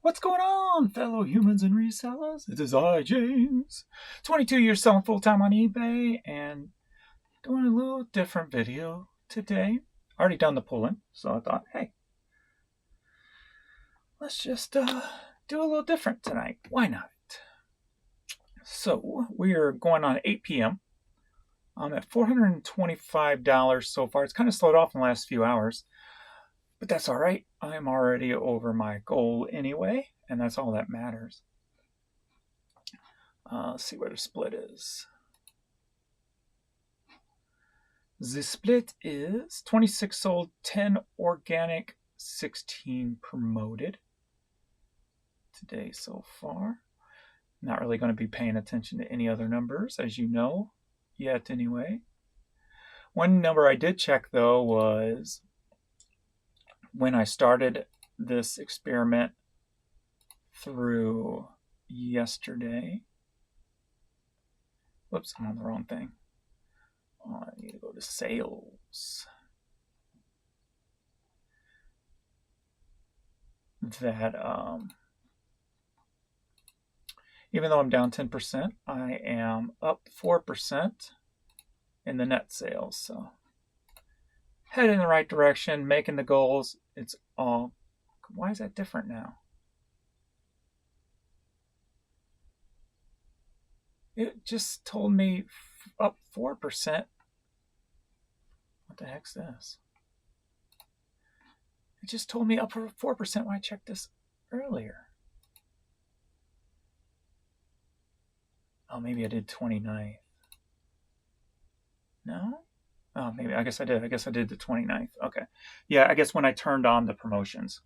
What's going on, fellow humans and resellers? It is I, James. 22 years selling full-time on eBay and doing a little different video today. Already done the pulling, so I thought, hey, let's just do a little different tonight. Why not? So we are going on at 8 p.m. I'm at $425 so far. It's kind of slowed off in the last few hours, but that's all right. I'm already over my goal anyway, and that's all that matters. Let's see where the split is. The split is 26 sold, 10 organic, 16 promoted today so far. Not really going to be paying attention to any other numbers, as you know, yet anyway. One number I did check, though, was when I started this experiment through yesterday. Whoops, I'm on the wrong thing. I need to go to sales. That even though I'm down 10%, I am up 4% in the net sales. So heading in the right direction, making the goals. It's all. Why is that different now? It just told me up 4%. What the heck's this? It just told me up 4% when I checked this earlier. Oh, maybe I did 29th. No? Oh, maybe. I guess I did. I guess I did the 29th. Okay. Yeah, I guess when I turned on the promotions.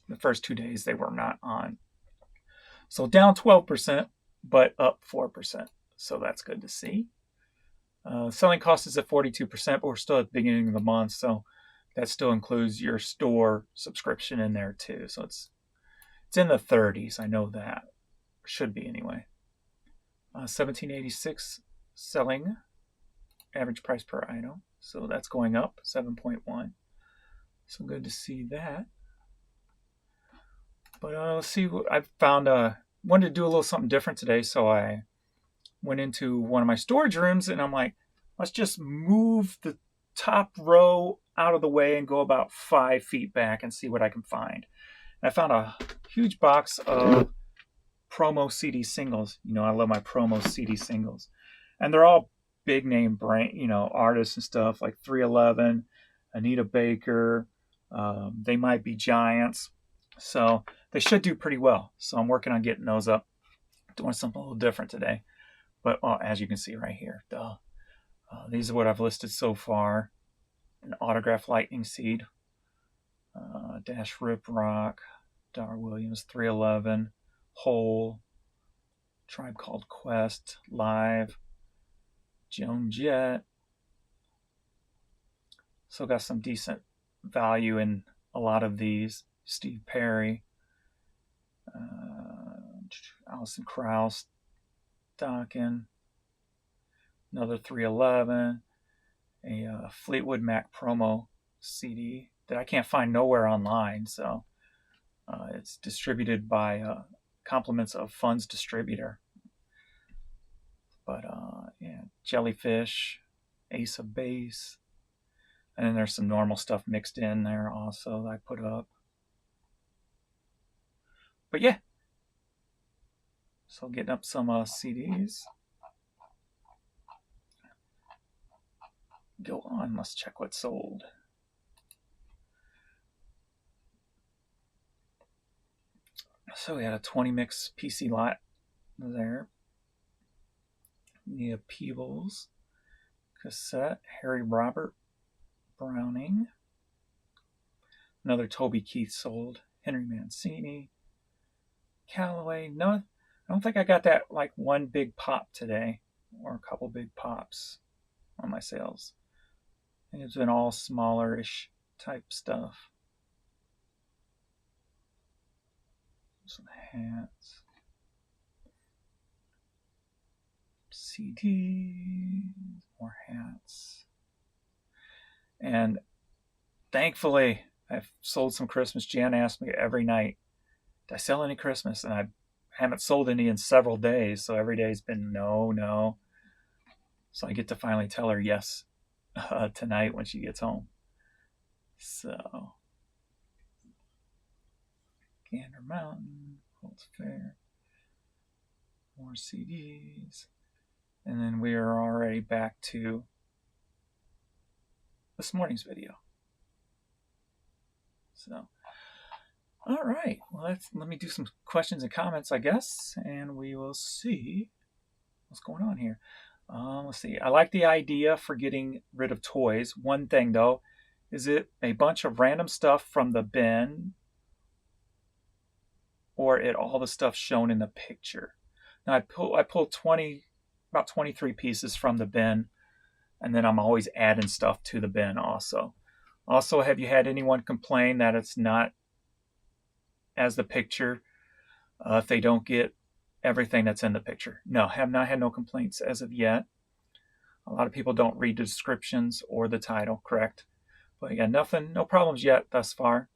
The first 2 days they were not on. So down 12%, but up 4%. So that's good to see. Selling cost is at 42%, but we're still at the beginning of the month. So that still includes your store subscription in there too. So it's in the 30s. I know that. Should be anyway. 1786 selling average price per item. So that's going up 7.1. So good to see that. But let's see what I found. Wanted to do a little something different today. So I went into one of my storage rooms and I'm like, let's just move the top row out of the way and go about 5 feet back and see what I can find. And I found a huge box of promo CD singles. You know, I love my promo CD singles. And they're all big name brand, artists and stuff like 311, Anita Baker. They might be giants. So they should do pretty well. So I'm working on getting those up. Doing something a little different today. But as you can see right here, these are what I've listed so far. An autograph lightning seed. Dash Rip Rock. Dar Williams 311. Hole. Tribe Called Quest. Live. Joan Jett. So got some decent value in a lot of these. Steve Perry. Alison Krauss. Dawkins. Another 311. A Fleetwood Mac promo CD that I can't find nowhere online. So it's distributed by Compliments of Funds distributor. But yeah, Jellyfish, Ace of Base, and then there's some normal stuff mixed in there also that I put up. But yeah, so getting up some CDs. Go on, let's check what's sold. So we had a 20 mix PC lot there. Nia Peebles cassette, Harry Robert Browning. Another Toby Keith sold, Henry Mancini, Callaway. No, I don't think I got that like one big pop today, or a couple big pops on my sales. I think it's been all smaller-ish type stuff. Some hats. CDs, more hats. And thankfully, I've sold some Christmas. Jan asked me every night, did I sell any Christmas? And I haven't sold any in several days, so every day's been no. So I get to finally tell her yes tonight when she gets home. So, Gander Mountain, Holds Fair, more CDs, and then we are already back to this morning's video. So, all right, well, let me do some questions and comments, I guess, and we will see what's going on here. Let's see. I like the idea for getting rid of toys. One thing, though, is it a bunch of random stuff from the bin, or all the stuff shown in the picture? Now, I pulled about 23 pieces from the bin, and then I'm always adding stuff to the bin also. Also, have you had anyone complain that it's not as the picture if they don't get everything that's in the picture? No, have not had no complaints as of yet. A lot of people don't read the descriptions or the title, correct? But yeah, no problems yet thus far.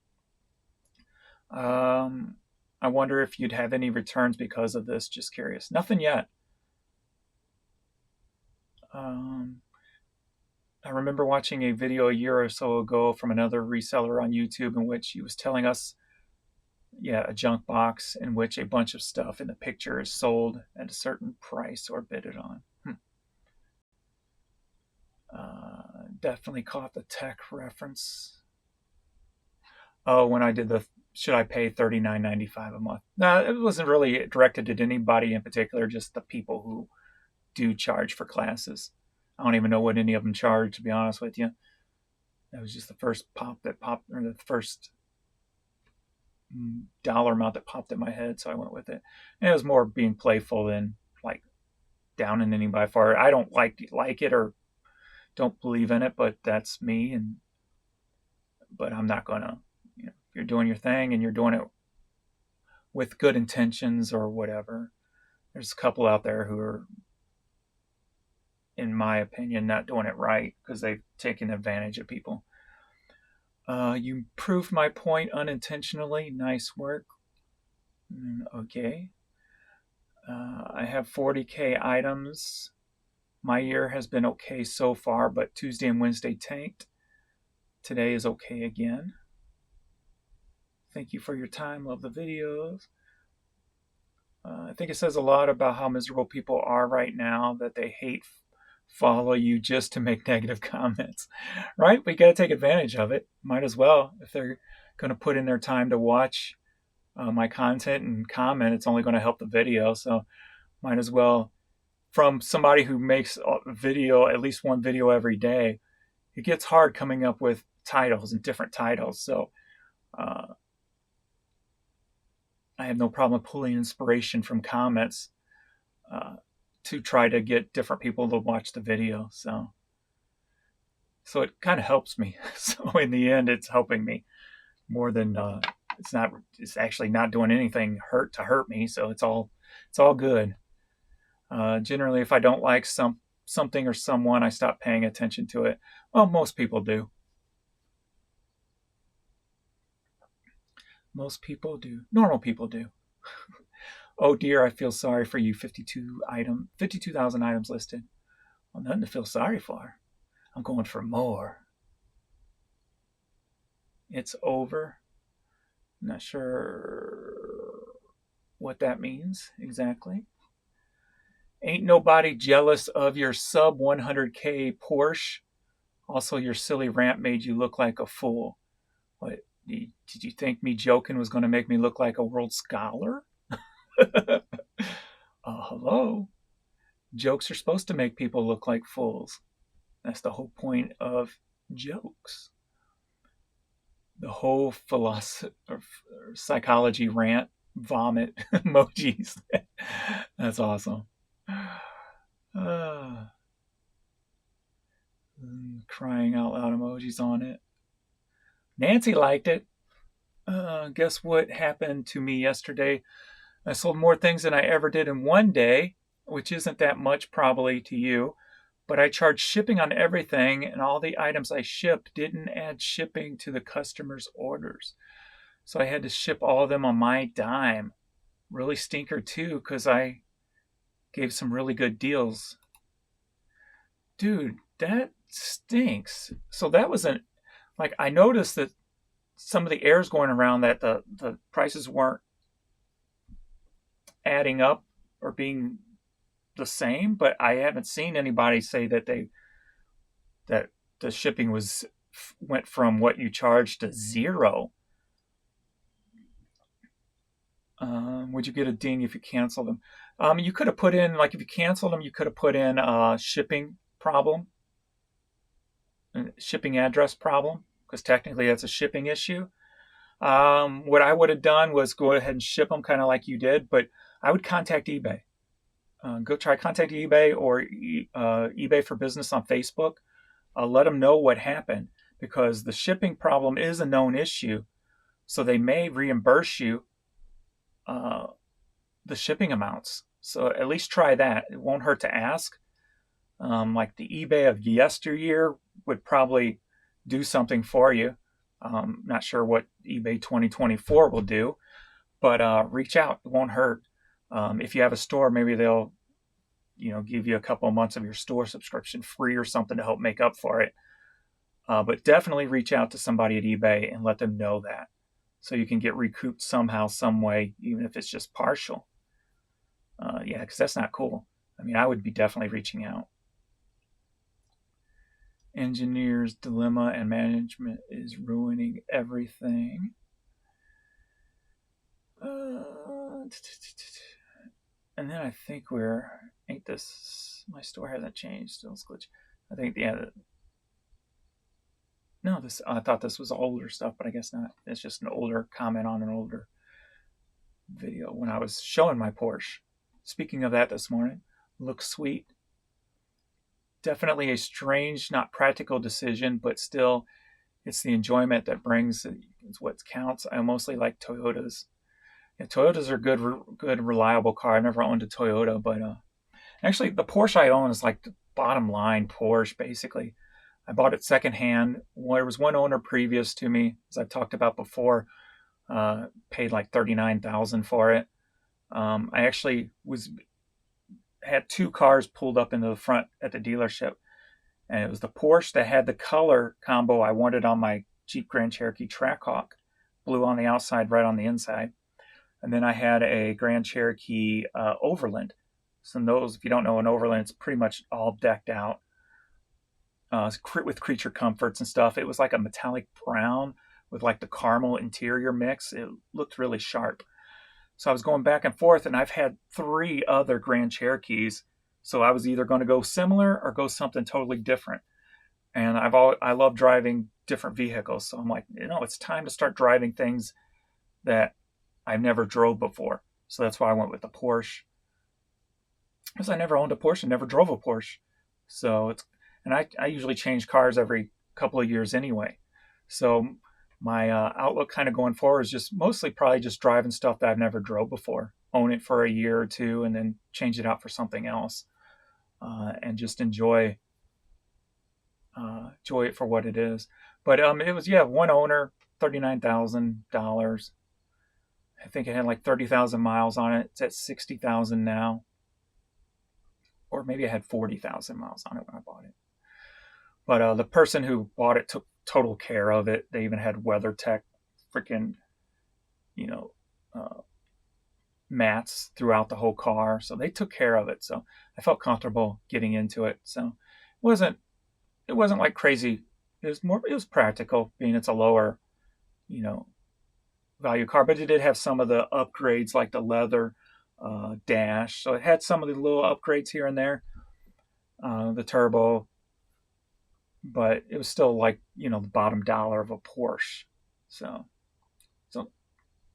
I wonder if you'd have any returns because of this. Just curious. Nothing yet. I remember watching a video a year or so ago from another reseller on YouTube in which he was telling us, a junk box in which a bunch of stuff in the picture is sold at a certain price or bidded on. Definitely caught the tech reference. Oh, when I did the should I pay $39.95 a month? No, it wasn't really directed at anybody in particular, just the people who do charge for classes. I don't even know what any of them charge, to be honest with you. That was just the first or the first dollar amount that popped in my head, so I went with it. And it was more being playful than like downing anybody for it. I don't like it or don't believe in it, but that's me. But I'm not gonna. If you're doing your thing and you're doing it with good intentions or whatever, there's a couple out there who are, in my opinion, not doing it right because they've taken advantage of people. You proved my point unintentionally. Nice work. Okay. I have 40K items. My year has been okay so far, but Tuesday and Wednesday tanked. Today is okay again. Thank you for your time. Love the videos. I think it says a lot about how miserable people are right now, that they follow you just to make negative comments, right? We got to take advantage of it. Might as well. If they're going to put in their time to watch my content and comment, it's only going to help the video. So might as well. From somebody who makes a video, at least one video every day, it gets hard coming up with titles and different titles. So I have no problem pulling inspiration from comments to try to get different people to watch the video. So it kind of helps me. So in the end, it's helping me more than it's actually not doing anything to hurt me. So it's all good. Generally, if I don't like something or someone, I stop paying attention to it. Well, most people do. Most people do. Normal people do. Oh dear, I feel sorry for you. 52,000 items listed. Well, nothing to feel sorry for. I'm going for more. It's over. Not sure what that means exactly. Ain't nobody jealous of your sub 100K Porsche. Also, your silly rant made you look like a fool. What, did you think me joking was going to make me look like a world scholar? Hello? Jokes are supposed to make people look like fools. That's the whole point of jokes. The whole psychology rant, vomit emojis. That's awesome. Crying out loud emojis on it. Nancy liked it. Guess what happened to me yesterday? I sold more things than I ever did in one day, which isn't that much probably to you, but I charged shipping on everything, and all the items I shipped didn't add shipping to the customer's orders. So I had to ship all of them on my dime. Really stinker too, because I gave some really good deals. Dude, that stinks. So that was like, I noticed that some of the airs going around that the prices weren't adding up or being the same, but I haven't seen anybody say that the shipping went from what you charged to zero. Would you get a ding if you cancel them? You could have put in, like, if you canceled them, you could have put in shipping problem, shipping address problem, because technically that's a shipping issue. What I would have done was go ahead and ship them, kind of like you did, but I would contact eBay. Go try contact eBay or eBay for Business on Facebook. Let them know what happened, because the shipping problem is a known issue. So they may reimburse you the shipping amounts. So at least try that. It won't hurt to ask. Like the eBay of yesteryear would probably do something for you. Not sure what eBay 2024 will do, but reach out. It won't hurt. If you have a store, maybe they'll give you a couple of months of your store subscription free or something to help make up for it. But definitely reach out to somebody at eBay and let them know that, so you can get recouped somehow, some way, even if it's just partial. Yeah, because that's not cool. I mean, I would be definitely reaching out. Engineer's dilemma and management is ruining everything. And then I think ain't this, my store hasn't changed, still it's glitch. I think, yeah, no, I thought this was older stuff, but I guess not. It's just an older comment on an older video when I was showing my Porsche. Speaking of that, this morning, looks sweet. Definitely a strange, not practical decision, but still, it's the enjoyment that brings. It's what counts. I mostly like Toyotas. Yeah, Toyotas are good, reliable car. I never owned a Toyota, but actually, the Porsche I own is like the bottom line Porsche, basically. I bought it secondhand. There was one owner previous to me, as I've talked about before, paid like $39,000 for it. I actually had two cars pulled up into the front at the dealership, and it was the Porsche that had the color combo I wanted on my Jeep Grand Cherokee Trackhawk, blue on the outside, red on the inside. And then I had a Grand Cherokee Overland. So those, if you don't know an Overland, it's pretty much all decked out with creature comforts and stuff. It was like a metallic brown with like the caramel interior mix. It looked really sharp. So I was going back and forth, and I've had 3 other Grand Cherokees. So I was either going to go similar or go something totally different. And I love driving different vehicles. So I'm like, it's time to start driving things that I've never drove before. So that's why I went with the Porsche, because I never owned a Porsche and never drove a Porsche. So I usually change cars every couple of years anyway. So my outlook kind of going forward is just mostly probably just driving stuff that I've never drove before, own it for a year or two, and then change it out for something else, and just enjoy it for what it is. But it was, one owner, $39,000. I think it had like 30,000 miles on it. It's at 60,000 now, or maybe I had 40,000 miles on it when I bought it. But the person who bought it took total care of it. They even had WeatherTech freaking, mats throughout the whole car. So they took care of it. So I felt comfortable getting into it. So it wasn't like crazy. It was practical, being it's a lower, value car, but it did have some of the upgrades, like the leather dash. So it had some of the little upgrades here and there, the turbo, but it was still like, the bottom dollar of a Porsche. So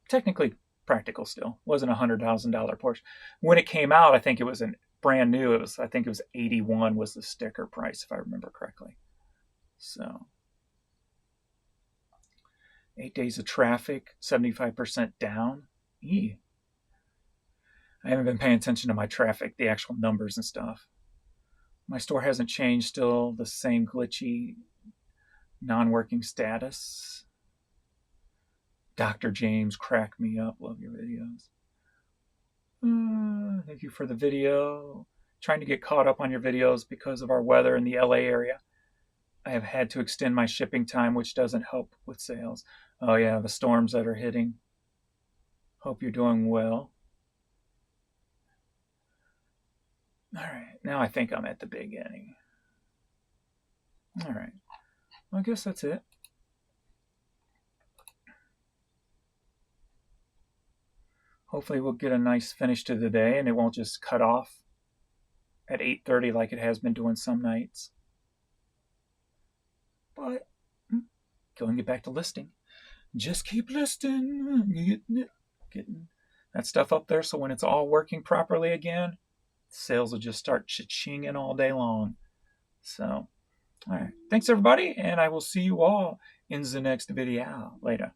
technically practical still. It wasn't $100,000 Porsche. When it came out, I think it was brand new. I think it was 81 was the sticker price, if I remember correctly. So 8 days of traffic, 75% down. I haven't been paying attention to my traffic, the actual numbers and stuff. My store hasn't changed, still the same glitchy, non-working status. Dr. James, crack me up. Love your videos. Thank you for the video. Trying to get caught up on your videos because of our weather in the LA area. I have had to extend my shipping time, which doesn't help with sales. Oh yeah, the storms that are hitting. Hope you're doing well. All right, now I think I'm at the beginning. All right, well, I guess that's it. Hopefully we'll get a nice finish to the day and it won't just cut off at 8:30 like it has been doing some nights. But going to get back to listing. Just keep listing, getting that stuff up there so when it's all working properly again, sales will just start cha-chinging all day long. So, all right. Thanks, everybody, and I will see you all in the next video. Later.